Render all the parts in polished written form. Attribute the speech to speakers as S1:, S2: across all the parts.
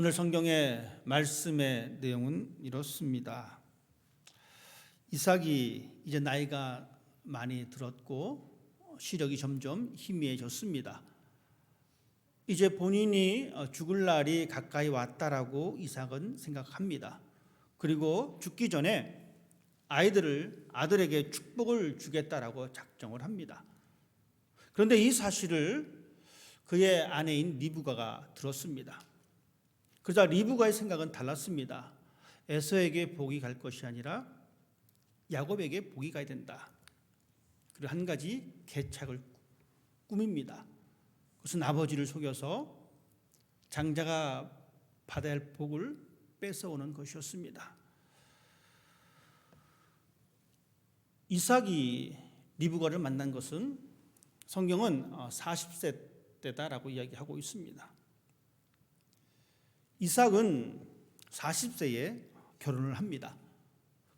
S1: 오늘 성경의 말씀의 내용은 이렇습니다. 이삭이 이제 나이가 많이 들었고 시력이 점점 희미해졌습니다. 이제 본인이 죽을 날이 가까이 왔다라고 이삭은 생각합니다. 그리고 죽기 전에 아들에게 축복을 주겠다라고 작정을 합니다. 그런데 이 사실을 그의 아내인 리브가가 들었습니다. 그러자 리브가의 생각은 달랐습니다. 에서에게 복이 갈 것이 아니라 야곱에게 복이 가야 된다. 그리고 한 가지 계책을 꾸밉니다. 그것은 아버지를 속여서 장자가 받아야 할 복을 뺏어오는 것이었습니다. 이삭이 리브가를 만난 것은 성경은 40세 때다라고 이야기하고 있습니다. 이삭은 40세에 결혼을 합니다.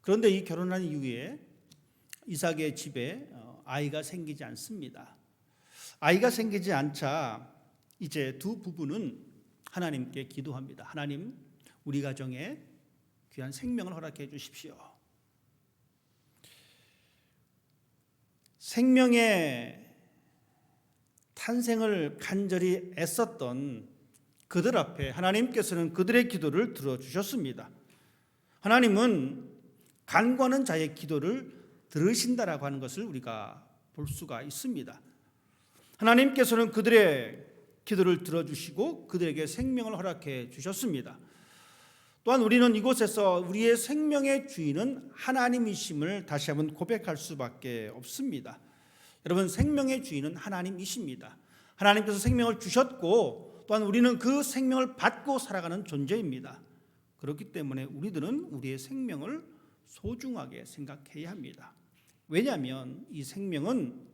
S1: 그런데 이 결혼한 이후에 이삭의 집에 아이가 생기지 않습니다. 아이가 생기지 않자 이제 두 부부는 하나님께 기도합니다. 하나님, 우리 가정에 귀한 생명을 허락해 주십시오. 생명의 탄생을 간절히 애썼던 그들 앞에 하나님께서는 그들의 기도를 들어주셨습니다. 하나님은 간구하는 자의 기도를 들으신다라고 하는 것을 우리가 볼 수가 있습니다. 하나님께서는 그들의 기도를 들어주시고 그들에게 생명을 허락해 주셨습니다. 또한 우리는 이곳에서 우리의 생명의 주인은 하나님이심을 다시 한번 고백할 수밖에 없습니다. 여러분, 생명의 주인은 하나님이십니다. 하나님께서 생명을 주셨고 또한 우리는 그 생명을 받고 살아가는 존재입니다. 그렇기 때문에 우리들은 우리의 생명을 소중하게 생각해야 합니다. 왜냐하면 이 생명은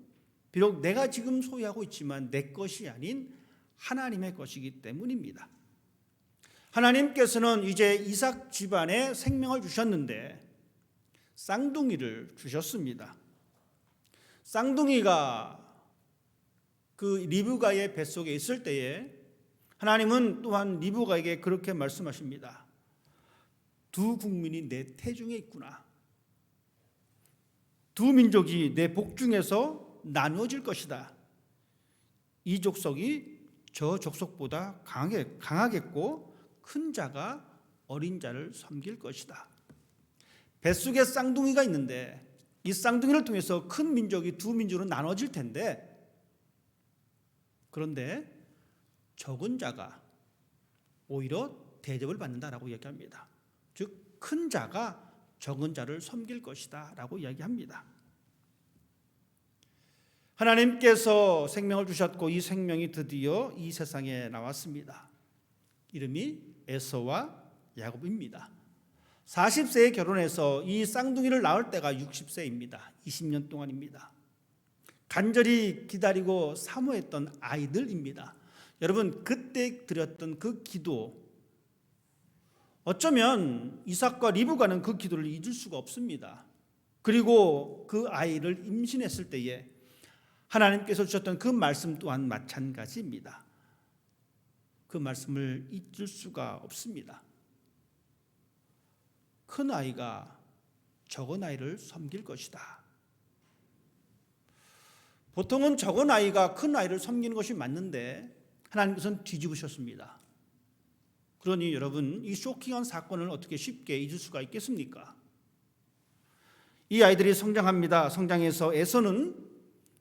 S1: 비록 내가 지금 소유하고 있지만 내 것이 아닌 하나님의 것이기 때문입니다. 하나님께서는 이제 이삭 집안에 생명을 주셨는데 쌍둥이를 주셨습니다. 쌍둥이가 그 리브가의 뱃속에 있을 때에 하나님은 또한 리브가에게 그렇게 말씀하십니다. 두 국민이 내 태중에 있구나. 두 민족이 내 복중에서 나누어질 것이다. 이 족속이 저 족속보다 강하겠고 큰 자가 어린 자를 섬길 것이다. 뱃속에 쌍둥이가 있는데 이 쌍둥이를 통해서 큰 민족이 두 민족으로 나눠질 텐데, 그런데 적은 자가 오히려 대접을 받는다라고 이야기합니다. 즉 큰 자가 적은 자를 섬길 것이다 라고 이야기합니다. 하나님께서 생명을 주셨고 이 생명이 드디어 이 세상에 나왔습니다. 이름이 에서와 야곱입니다. 40세에 결혼해서 이 쌍둥이를 낳을 때가 60세입니다. 20년 동안입니다. 간절히 기다리고 사모했던 아이들입니다. 여러분, 그때 드렸던 그 기도, 어쩌면 이삭과 리브가는 그 기도를 잊을 수가 없습니다. 그리고 그 아이를 임신했을 때에 하나님께서 주셨던 그 말씀 또한 마찬가지입니다. 그 말씀을 잊을 수가 없습니다. 큰 아이가 적은 아이를 섬길 것이다. 보통은 적은 아이가 큰 아이를 섬기는 것이 맞는데 하나님께서는 뒤집으셨습니다. 그러니 여러분, 이 쇼킹한 사건을 어떻게 쉽게 잊을 수가 있겠습니까? 이 아이들이 성장합니다. 성장해서 에서는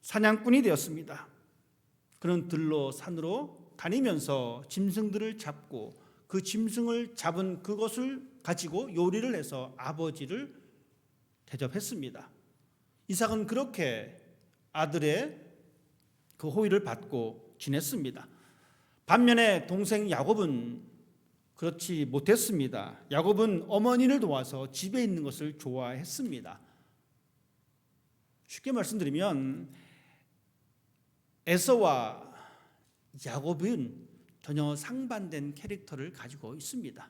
S1: 사냥꾼이 되었습니다. 그는 들로 산으로 다니면서 짐승들을 잡고 그 짐승을 잡은 그것을 가지고 요리를 해서 아버지를 대접했습니다. 이삭은 그렇게 아들의 그 호의를 받고 지냈습니다. 반면에 동생 야곱은 그렇지 못했습니다. 야곱은 어머니를 도와서 집에 있는 것을 좋아했습니다. 쉽게 말씀드리면 에서와 야곱은 전혀 상반된 캐릭터를 가지고 있습니다.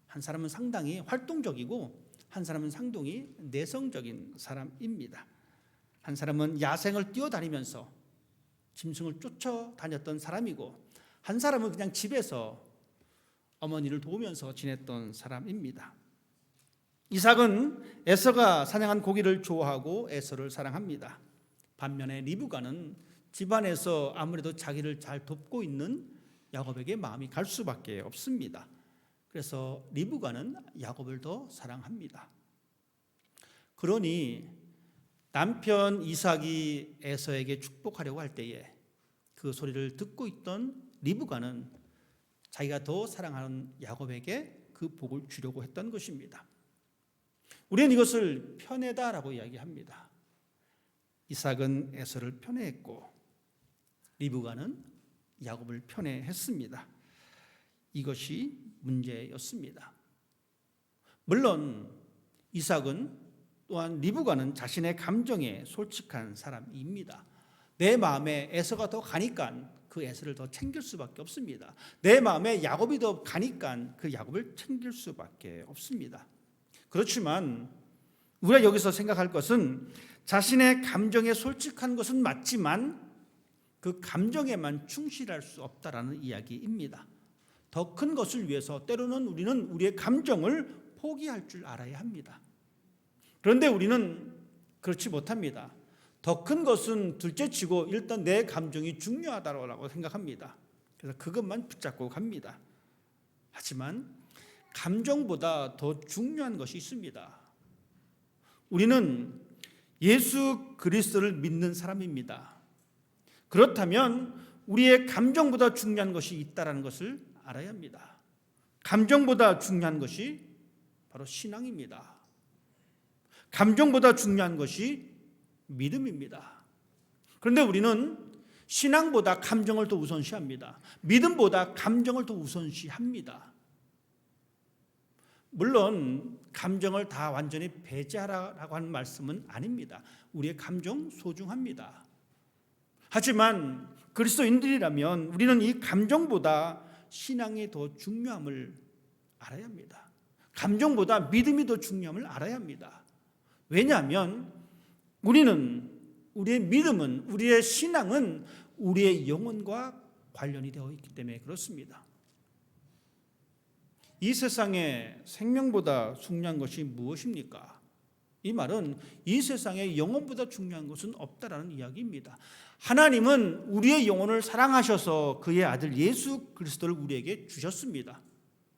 S1: 한 사람은 상당히 활동적이고 한 사람은 상당히 내성적인 사람입니다. 한 사람은 야생을 뛰어다니면서 짐승을 쫓아다녔던 사람이고 한 사람은 그냥 집에서 어머니를 도우면서 지냈던 사람입니다. 이삭은 에서가 사냥한 고기를 좋아하고 에서를 사랑합니다. 반면에 리브가는 집안에서 아무래도 자기를 잘 돕고 있는 야곱에게 마음이 갈 수밖에 없습니다. 그래서 리브가는 야곱을 더 사랑합니다. 그러니 남편 이삭이 에서에게 축복하려고 할 때에 그 소리를 듣고 있던 리브가는 자기가 더 사랑하는 야곱에게 그 복을 주려고 했던 것입니다. 우리는 이것을 편애다라고 이야기합니다. 이삭은 에서를 편애했고 리브가는 야곱을 편애했습니다. 이것이 문제였습니다. 물론 이삭은 또한 리브가는 자신의 감정에 솔직한 사람입니다. 내 마음에 에서가 더 가니까 그 에서를 더 챙길 수밖에 없습니다. 내 마음에 야곱이 더 가니까 그 야곱을 챙길 수밖에 없습니다. 그렇지만 우리가 여기서 생각할 것은 자신의 감정에 솔직한 것은 맞지만 그 감정에만 충실할 수 없다라는 이야기입니다. 더 큰 것을 위해서 때로는 우리는 우리의 감정을 포기할 줄 알아야 합니다. 그런데 우리는 그렇지 못합니다. 더 큰 것은 둘째치고 일단 내 감정이 중요하다고 생각합니다. 그래서 그것만 붙잡고 갑니다. 하지만 감정보다 더 중요한 것이 있습니다. 우리는 예수 그리스도를 믿는 사람입니다. 그렇다면 우리의 감정보다 중요한 것이 있다는 것을 알아야 합니다. 감정보다 중요한 것이 바로 신앙입니다. 감정보다 중요한 것이 믿음입니다. 그런데 우리는 신앙보다 감정을 더 우선시합니다. 믿음보다 감정을 더 우선시합니다. 물론 감정을 다 완전히 배제하라고 하는 말씀은 아닙니다. 우리의 감정 소중합니다. 하지만 그리스도인들이라면 우리는 이 감정보다 신앙이 더 중요함을 알아야 합니다. 감정보다 믿음이 더 중요함을 알아야 합니다. 왜냐하면 우리의 믿음은, 우리의 신앙은 우리의 영혼과 관련이 되어 있기 때문에 그렇습니다. 이 세상에 생명보다 중요한 것이 무엇입니까? 이 말은 이 세상에 영혼보다 중요한 것은 없다라는 이야기입니다. 하나님은 우리의 영혼을 사랑하셔서 그의 아들 예수 그리스도를 우리에게 주셨습니다.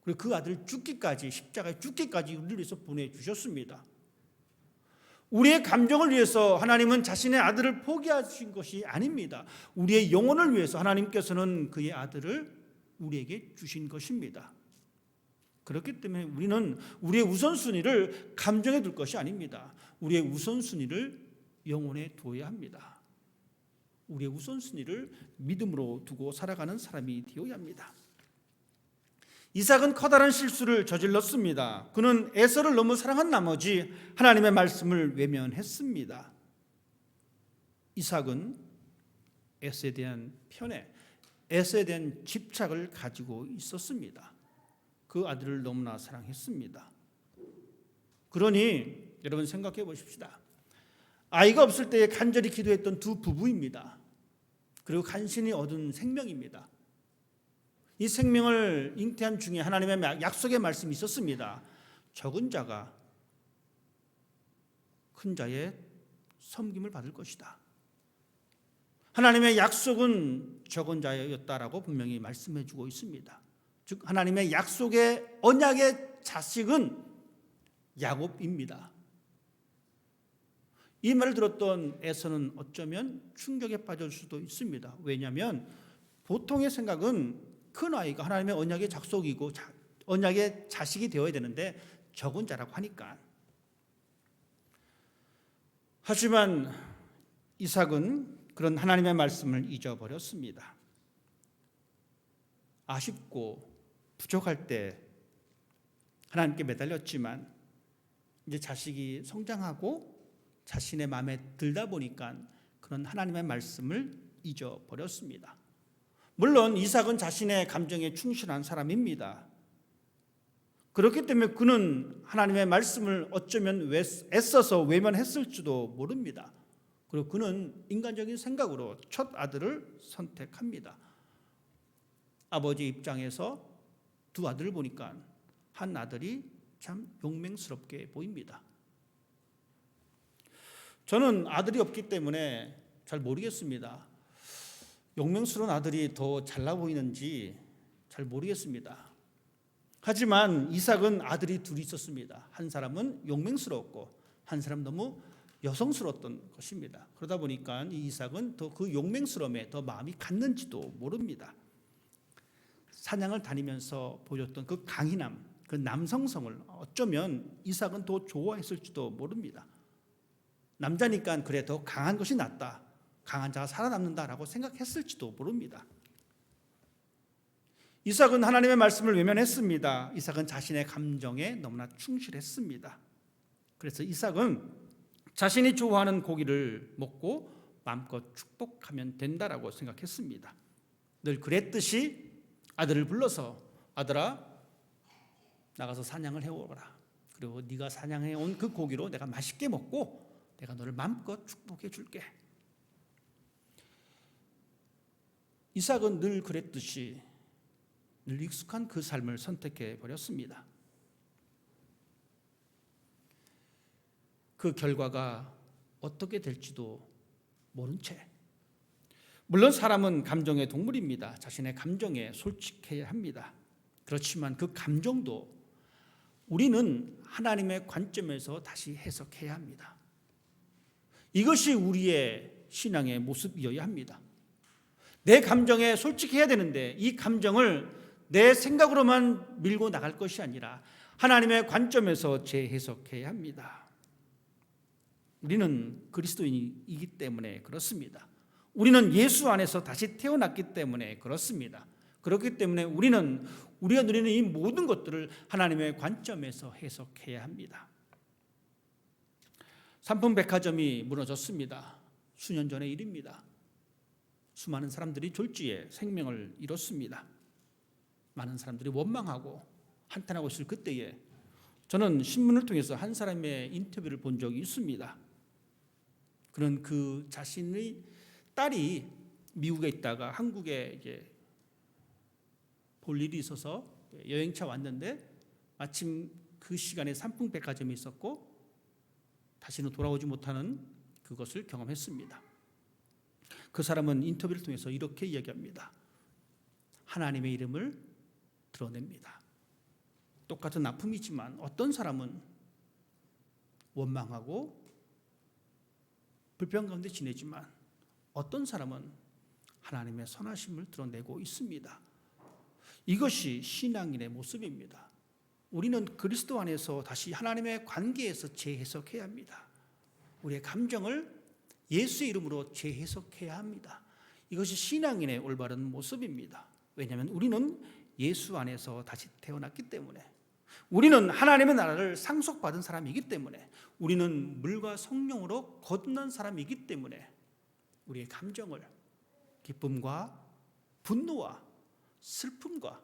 S1: 그리고 그 아들 죽기까지, 십자가에 죽기까지 우리를 위해서 보내주셨습니다. 우리의 감정을 위해서 하나님은 자신의 아들을 포기하신 것이 아닙니다. 우리의 영혼을 위해서 하나님께서는 그의 아들을 우리에게 주신 것입니다. 그렇기 때문에 우리는 우리의 우선순위를 감정에 둘 것이 아닙니다. 우리의 우선순위를 영혼에 두어야 합니다. 우리의 우선순위를 믿음으로 두고 살아가는 사람이 되어야 합니다. 이삭은 커다란 실수를 저질렀습니다. 그는 에서를 너무 사랑한 나머지 하나님의 말씀을 외면했습니다. 이삭은 에서에 대한 편애, 에서에 대한 집착을 가지고 있었습니다. 그 아들을 너무나 사랑했습니다. 그러니 여러분 생각해 보십시다. 아이가 없을 때 간절히 기도했던 두 부부입니다. 그리고 간신히 얻은 생명입니다. 이 생명을 잉태한 중에 하나님의 약속의 말씀이 있었습니다. 적은 자가 큰 자의 섬김을 받을 것이다. 하나님의 약속은 적은 자였다라고 분명히 말씀해 주고 있습니다. 즉 하나님의 약속의 언약의 자식은 야곱입니다. 이 말을 들었던 에서는 어쩌면 충격에 빠질 수도 있습니다. 왜냐하면 보통의 생각은 큰 아이가 하나님의 언약의 작속이고 언약의 자식이 되어야 되는데 적은 자라고 하니까. 하지만 이삭은 그런 하나님의 말씀을 잊어버렸습니다. 아쉽고 부족할 때 하나님께 매달렸지만 이제 자식이 성장하고 자신의 마음에 들다 보니까 그런 하나님의 말씀을 잊어버렸습니다. 물론 이삭은 자신의 감정에 충실한 사람입니다. 그렇기 때문에 그는 하나님의 말씀을 어쩌면 애써서 외면했을지도 모릅니다. 그리고 그는 인간적인 생각으로 첫 아들을 선택합니다. 아버지 입장에서 두 아들을 보니까 한 아들이 참 용맹스럽게 보입니다. 저는 아들이 없기 때문에 잘 모르겠습니다. 용맹스러운 아들이 더 잘나 보이는지 잘 모르겠습니다. 하지만 이삭은 아들이 둘이 있었습니다. 한 사람은 용맹스러웠고 한 사람은 너무 여성스러웠던 것입니다. 그러다 보니까 이 이삭은 더 그 용맹스러움에 더 마음이 갔는지도 모릅니다. 사냥을 다니면서 보였던 그 강인함, 그 남성성을 어쩌면 이삭은 더 좋아했을지도 모릅니다. 남자니까 그래 더 강한 것이 낫다, 강한 자가 살아남는다라고 생각했을지도 모릅니다. 이삭은 하나님의 말씀을 외면했습니다. 이삭은 자신의 감정에 너무나 충실했습니다. 그래서 이삭은 자신이 좋아하는 고기를 먹고 마음껏 축복하면 된다라고 생각했습니다. 늘 그랬듯이 아들을 불러서 아들아 나가서 사냥을 해오거라. 그리고 네가 사냥해온 그 고기로 내가 맛있게 먹고 내가 너를 마음껏 축복해 줄게. 이삭은 늘 그랬듯이 늘 익숙한 그 삶을 선택해 버렸습니다. 그 결과가 어떻게 될지도 모른 채, 물론 사람은 감정의 동물입니다. 자신의 감정에 솔직해야 합니다. 그렇지만 그 감정도 우리는 하나님의 관점에서 다시 해석해야 합니다. 이것이 우리의 신앙의 모습이어야 합니다. 내 감정에 솔직해야 되는데 이 감정을 내 생각으로만 밀고 나갈 것이 아니라 하나님의 관점에서 재해석해야 합니다. 우리는 그리스도인이기 때문에 그렇습니다. 우리는 예수 안에서 다시 태어났기 때문에 그렇습니다. 그렇기 때문에 우리는 우리가 누리는 이 모든 것들을 하나님의 관점에서 해석해야 합니다. 삼풍백화점이 무너졌습니다. 수년 전의 일입니다. 수많은 사람들이 졸지에 생명을 잃었습니다. 많은 사람들이 원망하고 한탄하고 있을 그때에 저는 신문을 통해서 한 사람의 인터뷰를 본 적이 있습니다. 그는 그 자신의 딸이 미국에 있다가 한국에 이제 볼 일이 있어서 여행차 왔는데 마침 그 시간에 삼풍백화점이 있었고 다시는 돌아오지 못하는 그것을 경험했습니다. 그 사람은 인터뷰를 통해서 이렇게 이야기합니다. 하나님의 이름을 드러냅니다. 똑같은 아픔이지만 어떤 사람은 원망하고 불평 가운데 지내지만 어떤 사람은 하나님의 선하심을 드러내고 있습니다. 이것이 신앙인의 모습입니다. 우리는 그리스도 안에서 다시 하나님의 관계에서 재해석해야 합니다. 우리의 감정을 예수의 이름으로 재해석해야 합니다. 이것이 신앙인의 올바른 모습입니다. 왜냐하면 우리는 예수 안에서 다시 태어났기 때문에, 우리는 하나님의 나라를 상속받은 사람이기 때문에, 우리는 물과 성령으로 거듭난 사람이기 때문에 우리의 감정을 기쁨과 분노와 슬픔과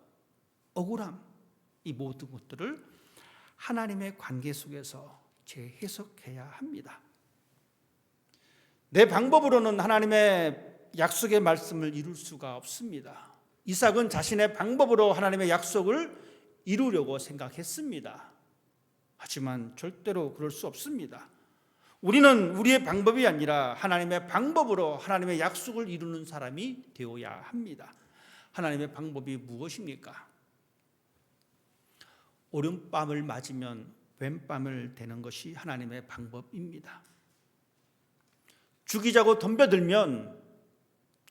S1: 억울함, 이 모든 것들을 하나님의 관계 속에서 재해석해야 합니다. 내 방법으로는 하나님의 약속의 말씀을 이룰 수가 없습니다. 이삭은 자신의 방법으로 하나님의 약속을 이루려고 생각했습니다. 하지만 절대로 그럴 수 없습니다. 우리는 우리의 방법이 아니라 하나님의 방법으로 하나님의 약속을 이루는 사람이 되어야 합니다. 하나님의 방법이 무엇입니까? 오른밤을 맞으면 왼밤을 대는 것이 하나님의 방법입니다. 죽이자고 덤벼들면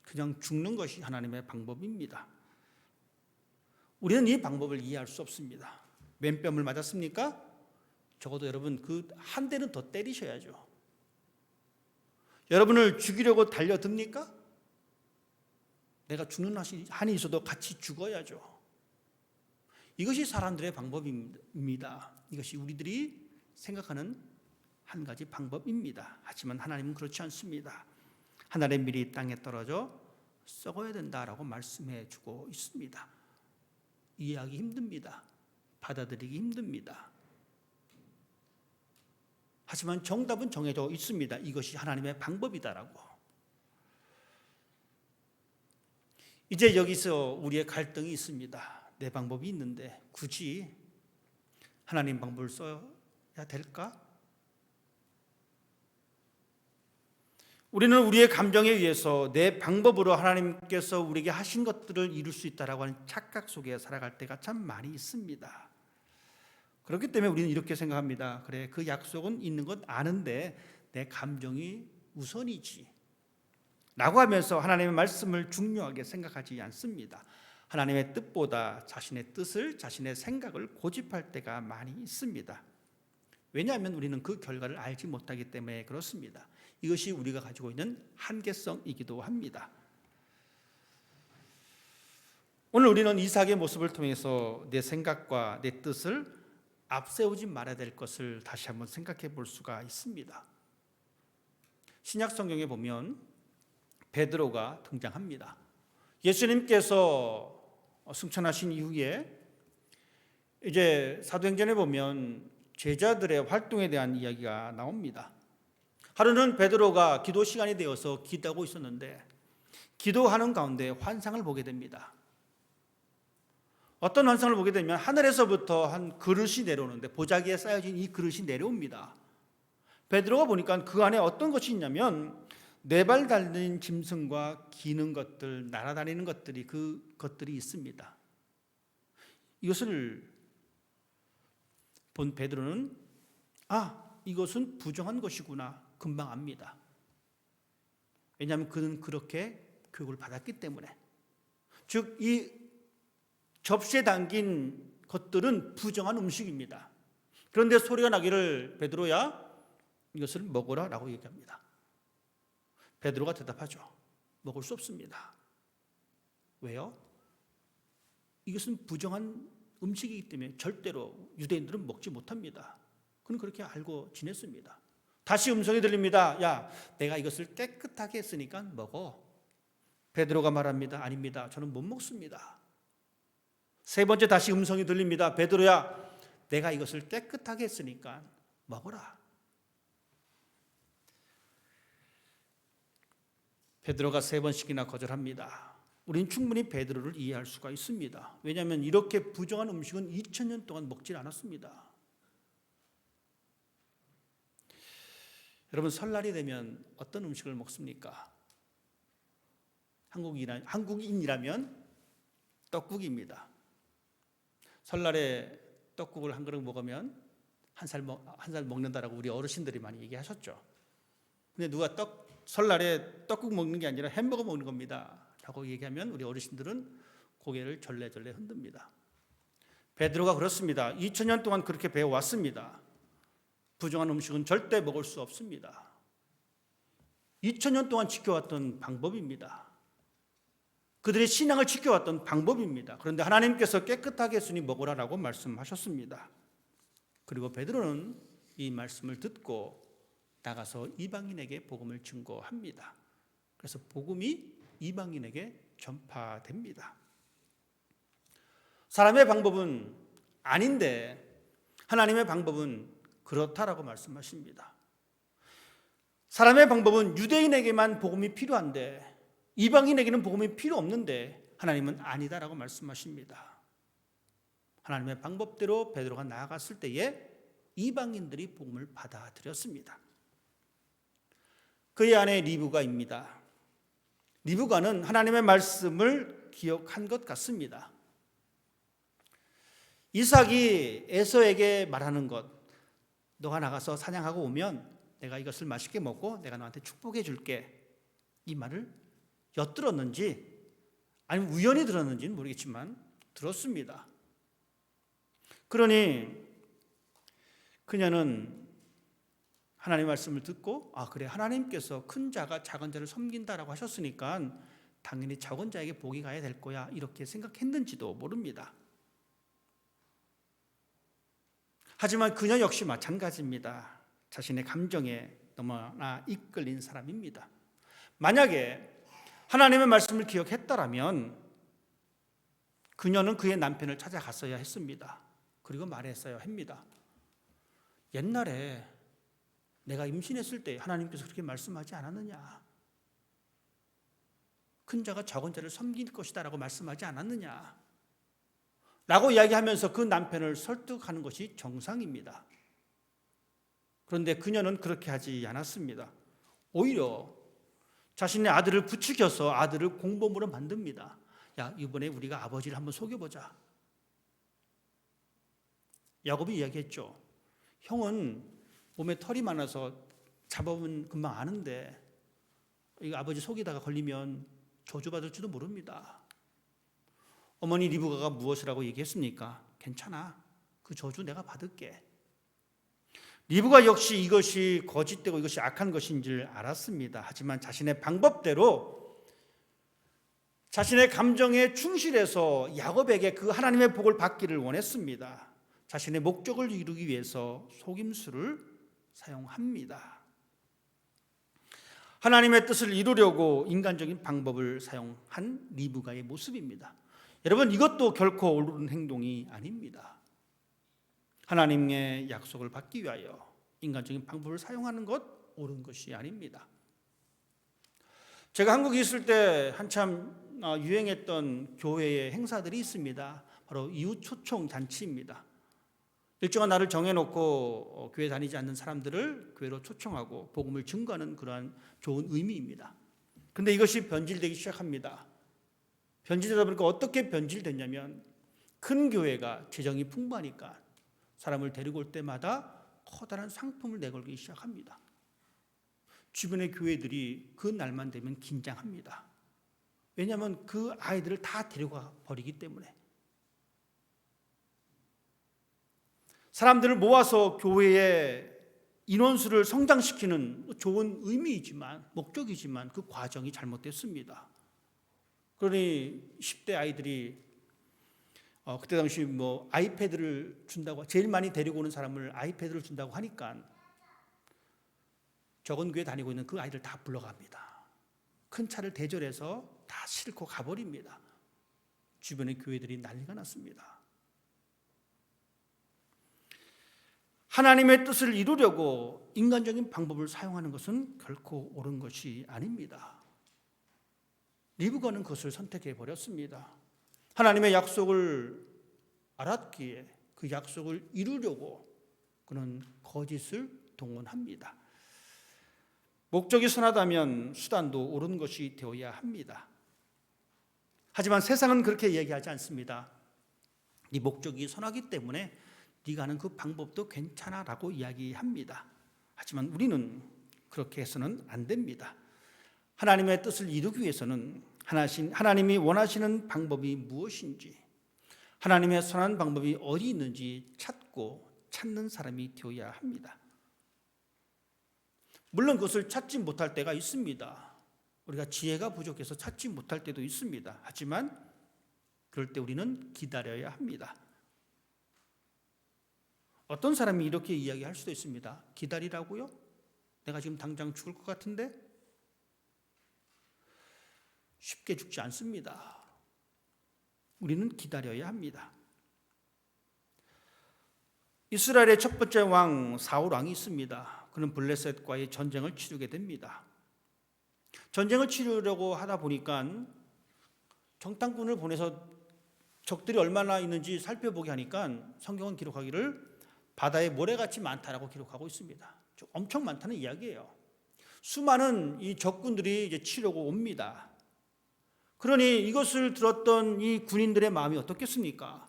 S1: 그냥 죽는 것이 하나님의 방법입니다. 우리는 이 방법을 이해할 수 없습니다. 왼뺨을 맞았습니까? 적어도 여러분 그 한 대는 더 때리셔야죠. 여러분을 죽이려고 달려듭니까? 내가 죽는 한이 있어도 같이 죽어야죠. 이것이 사람들의 방법입니다. 이것이 우리들이 생각하는 한 가지 방법입니다. 하지만 하나님은 그렇지 않습니다. 하늘의 밀이 땅에 떨어져 썩어야 된다라고 말씀해 주고 있습니다. 이해하기 힘듭니다. 받아들이기 힘듭니다. 하지만 정답은 정해져 있습니다. 이것이 하나님의 방법이다라고. 이제 여기서 우리의 갈등이 있습니다. 내 방법이 있는데 굳이 하나님 방법을 써야 될까? 우리는 우리의 감정에 의해서 내 방법으로 하나님께서 우리에게 하신 것들을 이룰 수 있다라고 하는 착각 속에 살아갈 때가 참 많이 있습니다. 그렇기 때문에 우리는 이렇게 생각합니다. 그래, 그 약속은 있는 건 아는데 내 감정이 우선이지 라고 하면서 하나님의 말씀을 중요하게 생각하지 않습니다. 하나님의 뜻보다 자신의 뜻을, 자신의 생각을 고집할 때가 많이 있습니다. 왜냐하면 우리는 그 결과를 알지 못하기 때문에 그렇습니다. 이것이 우리가 가지고 있는 한계성이기도 합니다. 오늘 우리는 이삭의 모습을 통해서 내 생각과 내 뜻을 앞세우지 말아야 될 것을 다시 한번 생각해 볼 수가 있습니다. 신약 성경에 보면 베드로가 등장합니다. 예수님께서 승천하신 이후에 이제 사도행전에 보면 제자들의 활동에 대한 이야기가 나옵니다. 하루는 베드로가 기도 시간이 되어서 기도하고 있었는데 기도하는 가운데 환상을 보게 됩니다. 어떤 환상을 보게 되면 하늘에서부터 한 그릇이 내려오는데 보자기에 쌓여진 이 그릇이 내려옵니다. 베드로가 보니까 그 안에 어떤 것이 있냐면 네 발 달린 짐승과 기는 것들, 날아다니는 것들이 그것들이 있습니다. 이것을 본 베드로는 이것은 부정한 것이구나 금방 압니다. 왜냐하면 그는 그렇게 교육을 받았기 때문에. 즉 이 접시에 담긴 것들은 부정한 음식입니다. 그런데 소리가 나기를 베드로야 이것을 먹어라 라고 얘기합니다. 베드로가 대답하죠. 먹을 수 없습니다. 왜요? 이것은 부정한 음식이기 때문에 절대로 유대인들은 먹지 못합니다. 그는 그렇게 알고 지냈습니다. 다시 음성이 들립니다. 야, 내가 이것을 깨끗하게 했으니까 먹어. 베드로가 말합니다. 아닙니다. 저는 못 먹습니다. 세 번째 다시 음성이 들립니다. 베드로야, 내가 이것을 깨끗하게 했으니까 먹어라. 베드로가 세 번씩이나 거절합니다. 우리는 충분히 베드로를 이해할 수가 있습니다. 왜냐하면 이렇게 부정한 음식은 2000년 동안 먹질 않았습니다. 여러분, 설날이 되면 어떤 음식을 먹습니까? 한국인이라면 떡국입니다. 설날에 떡국을 한 그릇 먹으면 한 살 먹는다라고 우리 어르신들이 많이 얘기하셨죠. 근데 누가 설날에 떡국 먹는 게 아니라 햄버거 먹는 겁니다 라고 얘기하면 우리 어르신들은 고개를 절레절레 흔듭니다. 베드로가 그렇습니다. 2000년 동안 그렇게 배워왔습니다. 부정한 음식은 절대 먹을 수 없습니다. 2000년 동안 지켜왔던 방법입니다. 그들의 신앙을 지켜왔던 방법입니다. 그런데 하나님께서 깨끗하게 했으니 먹으라라고 말씀하셨습니다. 그리고 베드로는 이 말씀을 듣고 나가서 이방인에게 복음을 증거합니다. 그래서 복음이 이방인에게 전파됩니다. 사람의 방법은 아닌데 하나님의 방법은 그렇다라고 말씀하십니다. 사람의 방법은 유대인에게만 복음이 필요한데 이방인에게는 복음이 필요 없는데 하나님은 아니다라고 말씀하십니다. 하나님의 방법대로 베드로가 나아갔을 때에 이방인들이 복음을 받아들였습니다. 그의 아내 리브가입니다. 리브가는 하나님의 말씀을 기억한 것 같습니다. 이삭이 에서에게 말하는 것, 너가 나가서 사냥하고 오면 내가 이것을 맛있게 먹고 내가 너한테 축복해 줄게, 이 말을 엿들었는지 아니면 우연히 들었는지는 모르겠지만 들었습니다. 그러니 그녀는 하나님의 말씀을 듣고 그래, 하나님께서 큰 자가 작은 자를 섬긴다라고 하셨으니까 당연히 적은 자에게 복이 가야 될 거야, 이렇게 생각했는지도 모릅니다. 하지만 그녀 역시 마찬가지입니다. 자신의 감정에 너무나 이끌린 사람입니다. 만약에 하나님의 말씀을 기억했다라면 그녀는 그의 남편을 찾아갔어야 했습니다. 그리고 말했어야 합니다. 옛날에 내가 임신했을 때 하나님께서 그렇게 말씀하지 않았느냐? 큰 자가 적은 자를 섬길 것이다 라고 말씀하지 않았느냐? 라고 이야기하면서 그 남편을 설득하는 것이 정상입니다. 그런데 그녀는 그렇게 하지 않았습니다. 오히려 자신의 아들을 부추겨서 아들을 공범으로 만듭니다. 야, 이번에 우리가 아버지를 한번 속여보자. 야곱이 이야기했죠. 형은 몸에 털이 많아서 잡아보면 금방 아는데 이거 아버지 속이다가 걸리면 저주받을지도 모릅니다. 어머니 리브가가 무엇이라고 얘기했습니까? 괜찮아. 그 저주 내가 받을게. 리브가 역시 이것이 거짓되고 이것이 악한 것인 줄 알았습니다. 하지만 자신의 방법대로 자신의 감정에 충실해서 야곱에게 그 하나님의 복을 받기를 원했습니다. 자신의 목적을 이루기 위해서 속임수를 사용합니다. 하나님의 뜻을 이루려고 인간적인 방법을 사용한 리브가의 모습입니다. 여러분, 이것도 결코 옳은 행동이 아닙니다. 하나님의 약속을 받기 위하여 인간적인 방법을 사용하는 것 옳은 것이 아닙니다. 제가 한국에 있을 때 한참 유행했던 교회의 행사들이 있습니다. 바로 이웃 초청 잔치입니다. 일정한 날을 정해놓고 교회 다니지 않는 사람들을 교회로 초청하고 복음을 증거하는 그러한 좋은 의미입니다. 그런데 이것이 변질되기 시작합니다. 변질되다 보니까 어떻게 변질됐냐면 큰 교회가 재정이 풍부하니까 사람을 데리고 올 때마다 커다란 상품을 내걸기 시작합니다. 주변의 교회들이 그 날만 되면 긴장합니다. 왜냐하면 그 아이들을 다 데려가 버리기 때문에. 사람들을 모아서 교회의 인원수를 성장시키는 좋은 의미이지만 목적이지만 그 과정이 잘못됐습니다. 그러니 10대 아이들이 그때 당시 아이패드를 준다고, 제일 많이 데리고 오는 사람을 아이패드를 준다고 하니까 적은 교회 다니고 있는 그 아이들 다 불러갑니다. 큰 차를 대절해서 다 싣고 가버립니다. 주변의 교회들이 난리가 났습니다. 하나님의 뜻을 이루려고 인간적인 방법을 사용하는 것은 결코 옳은 것이 아닙니다. 리브가는 그것을 선택해 버렸습니다. 하나님의 약속을 알았기에 그 약속을 이루려고 그는 거짓을 동원합니다. 목적이 선하다면 수단도 옳은 것이 되어야 합니다. 하지만 세상은 그렇게 얘기하지 않습니다. 네 목적이 선하기 때문에 네가 하는 그 방법도 괜찮아 라고 이야기합니다. 하지만 우리는 그렇게 해서는 안 됩니다. 하나님의 뜻을 이루기 위해서는 하나님이 원하시는 방법이 무엇인지, 하나님의 선한 방법이 어디 있는지 찾는 사람이 되어야 합니다. 물론 그것을 찾지 못할 때가 있습니다. 우리가 지혜가 부족해서 찾지 못할 때도 있습니다. 하지만 그럴 때 우리는 기다려야 합니다. 어떤 사람이 이렇게 이야기할 수도 있습니다. 기다리라고요? 내가 지금 당장 죽을 것 같은데? 쉽게 죽지 않습니다. 우리는 기다려야 합니다. 이스라엘의 첫 번째 왕 사울 왕이 있습니다. 그는 블레셋과의 전쟁을 치르게 됩니다. 전쟁을 치르려고 하다 보니까 정탐꾼을 보내서 적들이 얼마나 있는지 살펴보게 하니까 성경은 기록하기를 바다에 모래같이 많다라고 기록하고 있습니다. 엄청 많다는 이야기예요. 수많은 이 적군들이 이제 치려고 옵니다. 그러니 이것을 들었던 이 군인들의 마음이 어떻겠습니까?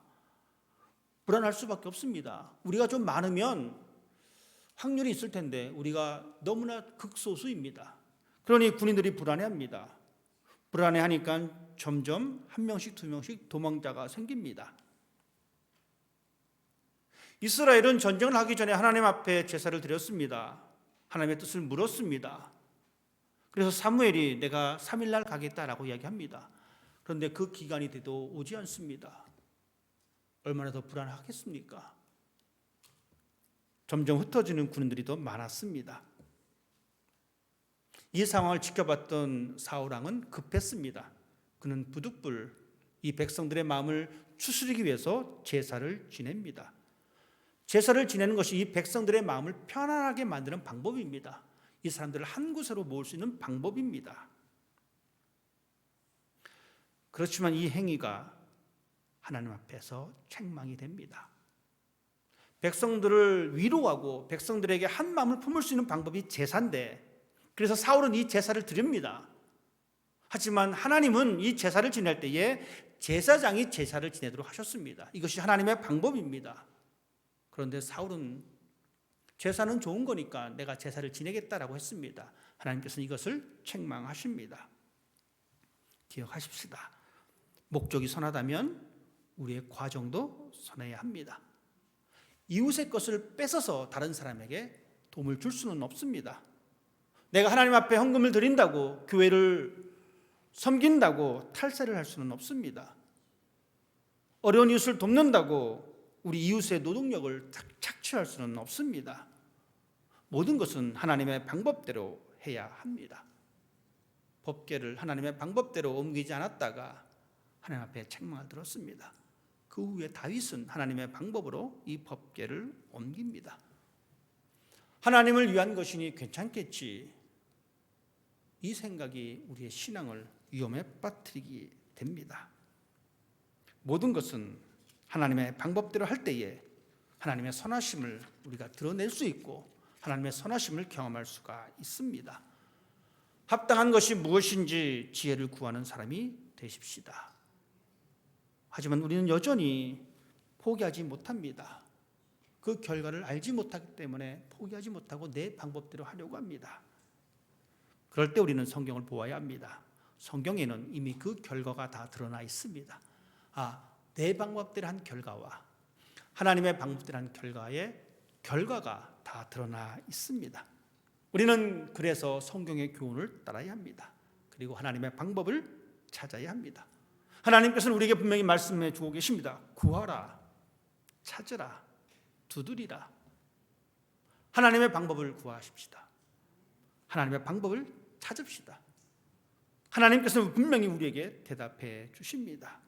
S1: 불안할 수밖에 없습니다. 우리가 좀 많으면 확률이 있을 텐데 우리가 너무나 극소수입니다. 그러니 군인들이 불안해합니다. 불안해하니까 점점 한 명씩 두 명씩 도망자가 생깁니다. 이스라엘은 전쟁을 하기 전에 하나님 앞에 제사를 드렸습니다. 하나님의 뜻을 물었습니다. 그래서 사무엘이 내가 3일날 가겠다라고 이야기합니다. 그런데 그 기간이 돼도 오지 않습니다. 얼마나 더 불안하겠습니까? 점점 흩어지는 군인들이 더 많았습니다. 이 상황을 지켜봤던 사울 왕은 급했습니다. 그는 부득불 이 백성들의 마음을 추스리기 위해서 제사를 지냅니다. 제사를 지내는 것이 이 백성들의 마음을 편안하게 만드는 방법입니다. 이 사람들을 한 곳으로 모을 수 있는 방법입니다. 그렇지만 이 행위가 하나님 앞에서 책망이 됩니다. 백성들을 위로하고 백성들에게 한 마음을 품을 수 있는 방법이 제사인데, 그래서 사울은 이 제사를 드립니다. 하지만 하나님은 이 제사를 지낼 때에 제사장이 제사를 지내도록 하셨습니다. 이것이 하나님의 방법입니다. 그런데 사울은 제사는 좋은 거니까 내가 제사를 지내겠다라고 했습니다. 하나님께서는 이것을 책망하십니다. 기억하십시다. 목적이 선하다면 우리의 과정도 선해야 합니다. 이웃의 것을 뺏어서 다른 사람에게 도움을 줄 수는 없습니다. 내가 하나님 앞에 헌금을 드린다고, 교회를 섬긴다고 탈세를 할 수는 없습니다. 어려운 이웃을 돕는다고 우리 이웃의 노동력을 착취할 수는 없습니다. 모든 것은 하나님의 방법대로 해야 합니다. 법궤를 하나님의 방법대로 옮기지 않았다가 하나님 앞에 책망을 들었습니다. 그 후에 다윗은 하나님의 방법으로 이 법궤를 옮깁니다. 하나님을 위한 것이니 괜찮겠지, 이 생각이 우리의 신앙을 위험에 빠뜨리게 됩니다. 모든 것은 하나님의 방법대로 할 때에 하나님의 선하심을 우리가 드러낼 수 있고 하나님의 선하심을 경험할 수가 있습니다. 합당한 것이 무엇인지 지혜를 구하는 사람이 되십시다. 하지만 우리는 여전히 포기하지 못합니다. 그 결과를 알지 못하기 때문에 포기하지 못하고 내 방법대로 하려고 합니다. 그럴 때 우리는 성경을 보아야 합니다. 성경에는 이미 그 결과가 다 드러나 있습니다. 내 방법대로 한 결과와 하나님의 방법대로 한 결과의 결과가 다 드러나 있습니다. 우리는 그래서 성경의 교훈을 따라야 합니다. 그리고 하나님의 방법을 찾아야 합니다. 하나님께서는 우리에게 분명히 말씀해 주고 계십니다. 구하라, 찾으라, 두드리라. 하나님의 방법을 구하십시다. 하나님의 방법을 찾읍시다. 하나님께서는 분명히 우리에게 대답해 주십니다.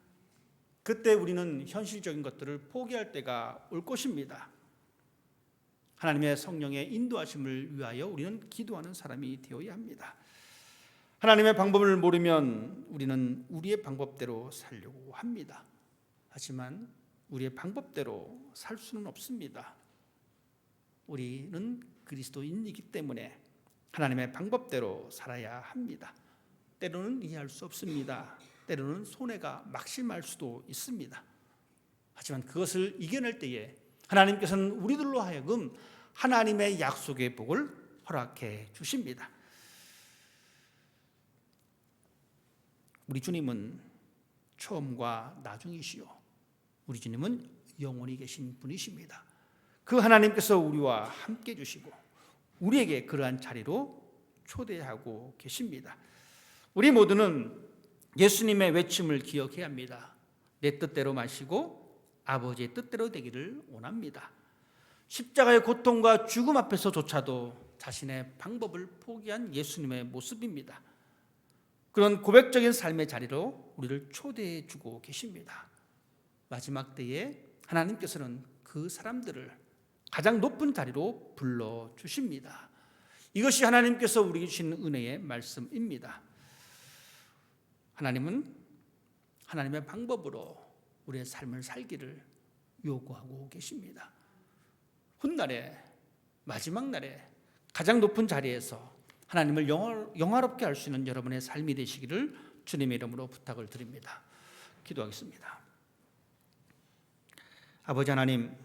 S1: 그때 우리는 현실적인 것들을 포기할 때가 올 것입니다. 하나님의 성령의 인도하심을 위하여 우리는 기도하는 사람이 되어야 합니다. 하나님의 방법을 모르면 우리는 우리의 방법대로 살려고 합니다. 하지만 우리의 방법대로 살 수는 없습니다. 우리는 그리스도인이기 때문에 하나님의 방법대로 살아야 합니다. 때로는 이해할 수 없습니다. 때로는 손해가 막심할 수도 있습니다. 하지만 그것을 이겨낼 때에 하나님께서는 우리들로 하여금 하나님의 약속의 복을 허락해 주십니다. 우리 주님은 처음과 나중이시요, 우리 주님은 영원히 계신 분이십니다. 그 하나님께서 우리와 함께 주시고 우리에게 그러한 자리로 초대하고 계십니다. 우리 모두는 예수님의 외침을 기억해야 합니다. 내 뜻대로 마시고 아버지의 뜻대로 되기를 원합니다. 십자가의 고통과 죽음 앞에서조차도 자신의 방법을 포기한 예수님의 모습입니다. 그런 고백적인 삶의 자리로 우리를 초대해 주고 계십니다. 마지막 때에 하나님께서는 그 사람들을 가장 높은 자리로 불러주십니다. 이것이 하나님께서 우리에게 주신 은혜의 말씀입니다. 하나님은 하나님의 방법으로 우리의 삶을 살기를 요구하고 계십니다. 훗날에, 마지막 날에 가장 높은 자리에서 하나님을 영화롭게 할 수 있는 여러분의 삶이 되시기를 주님의 이름으로 부탁을 드립니다. 기도하겠습니다. 아버지 하나님,